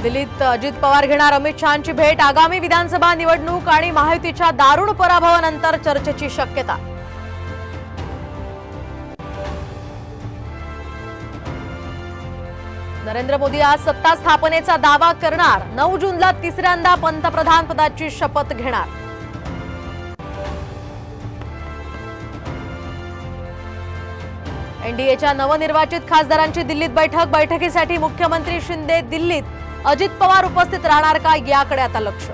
दिल्लीत अजित पवार घेणार अमित शहांची भेट। आगामी विधानसभा निवडणूक आणि महायुतीच्या दारुण पराभवानंतर चर्चेची शक्यता। नरेंद्र मोदी आज सत्ता स्थापनेचा दावा करणार। 9 जूनला तिसऱ्यांदा पंतप्रधान पदाची शपथ घेणार। एनडीएच्या नवनिर्वाचित खासदारांची दिल्लीत बैठकीसाठी मुख्यमंत्री शिंदे दिल्लीत, अजित पवार उपस्थित राहणार का याकडे आता लक्ष।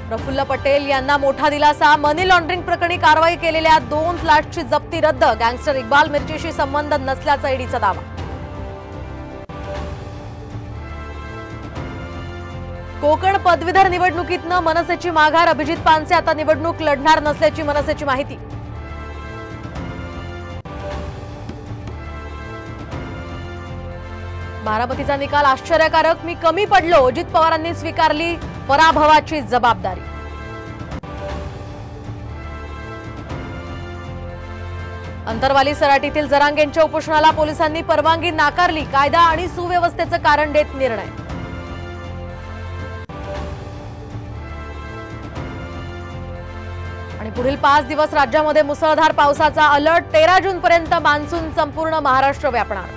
प्रफुल्ल पटेल यांना मोठा दिलासा। मनी लॉन्ड्रिंग प्रकरणी कारवाई केलेल्या 2 फ्लॅटची जप्ती रद्द। गँगस्टर इक्बाल मिर्चीशी संबंध नसल्याचा ईडीचा दावा। कोकण पदवीधर निवडणुकीतनं मनसेची माघार। अभिजित पानसे आता निवडणूक लढणार नसल्याची मनसेची माहिती। बारामतीचा निकाल आश्चर्यकारक। मी कमी पडलो, अजित पवारांनी स्वीकारली पराभवाची जबाबदारी। अंतरवाली सराटीतील जरांगेंच्या उपोषणाला पोलिसांनी परवानगी नाकारली। कायदा आणि सुव्यवस्थेचं कारण देत निर्णय। आणि पुढील 5 दिवस राज्यामध्ये मुसळधार पावसाचा अलर्ट। 13 जून पर्यंत मान्सून संपूर्ण महाराष्ट्र व्यापणार।